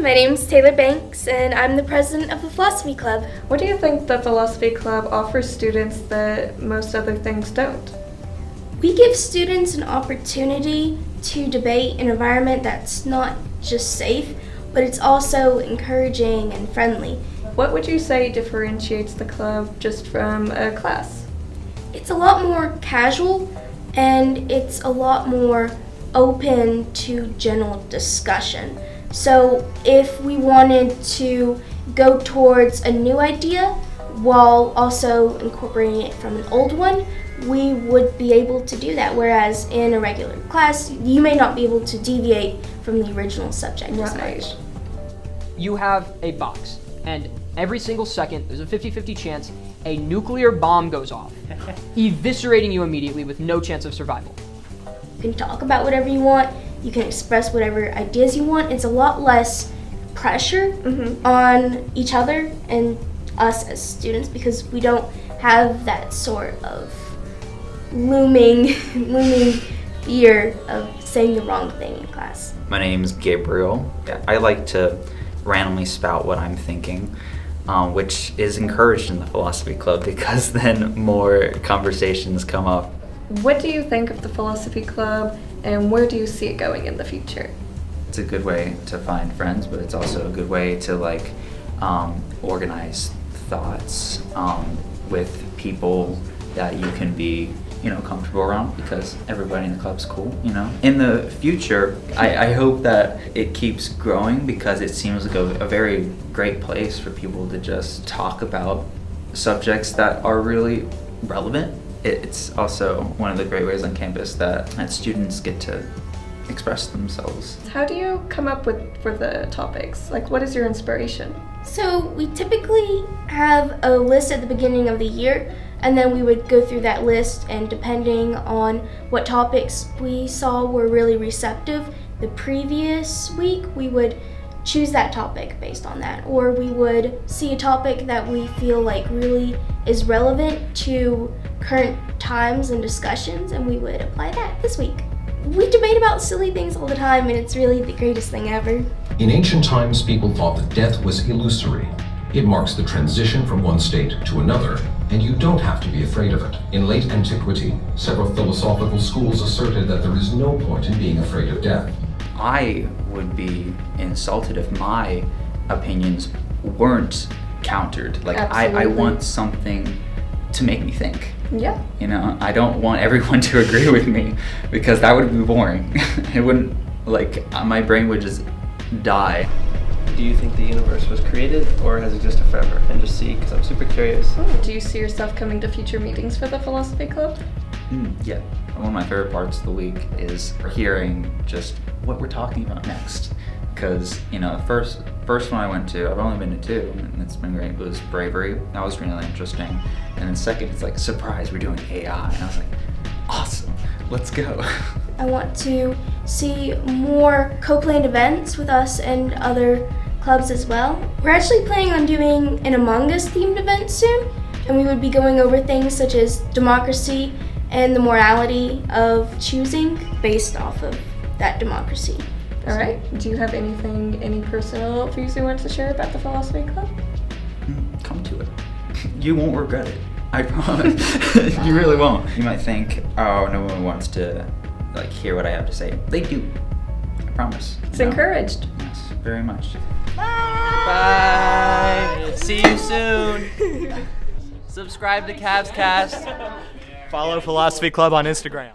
my name's Taylor Banks, and I'm the president of the Philosophy Club. What do you think the Philosophy Club offers students that most other things don't? We give students an opportunity to debate in an environment that's not just safe, but it's also encouraging and friendly. What would you say differentiates the club just from a class? It's a lot more casual, and it's a lot more open to general discussion. So if we wanted to go towards a new idea while also incorporating it from an old one, we would be able to do that. Whereas in a regular class, you may not be able to deviate from the original subject as much. You have a box, and every single second, there's a 50-50 chance a nuclear bomb goes off, eviscerating you immediately with no chance of survival. You can talk about whatever you want, you can express whatever ideas you want. It's a lot less pressure on each other and us as students because we don't have that sort of looming fear of saying the wrong thing in class. My name's Gabriel. I like to randomly spout what I'm thinking, which is encouraged in the Philosophy Club because then more conversations come up. What do you think of the Philosophy Club, and where do you see it going in the future? It's a good way to find friends, but it's also a good way to organize thoughts with people that you can be comfortable around because everybody in the club's cool, In the future, I hope that it keeps growing because it seems like a very great place for people to just talk about subjects that are really relevant. It's also one of the great ways on campus that students get to express themselves. How do you come up for the topics? What is your inspiration? So we typically have a list at the beginning of the year, and then we would go through that list, and depending on what topics we saw were really receptive the previous week, we would choose that topic based on that. Or we would see a topic that we feel really is relevant to current times and discussions, and we would apply that this week. We debate about silly things all the time, and it's really the greatest thing ever. In ancient times, people thought that death was illusory. It marks the transition from one state to another, and you don't have to be afraid of it. In late antiquity, several philosophical schools asserted that there is no point in being afraid of death. I would be insulted if my opinions weren't countered. I want something to make me think. Yeah. I don't want everyone to agree with me because that would be boring. It wouldn't, my brain would just die. Do you think the universe was created or has existed forever? And just see, because I'm super curious. Do you see yourself coming to future meetings for the Philosophy Club? Yeah. One of my favorite parts of the week is hearing just what we're talking about next. Because, the first one I went to, I've only been to two, and it's been great, it was Bravery. That was really interesting. And then second, it's surprise, we're doing AI. And I was like, awesome, let's go. I want to see more co-planned events with us and other clubs as well. We're actually planning on doing an Among Us themed event soon, and we would be going over things such as democracy and the morality of choosing based off of that democracy. All right. Do you have any personal views you want to share about the Philosophy Club? Come to it. You won't regret it. I promise. You really won't. You might think, oh, no one wants to hear what I have to say. They do. I promise. It's encouraged. Yes, very much. Bye. See you soon. Subscribe to Cavs Cast. Follow Philosophy Club on Instagram.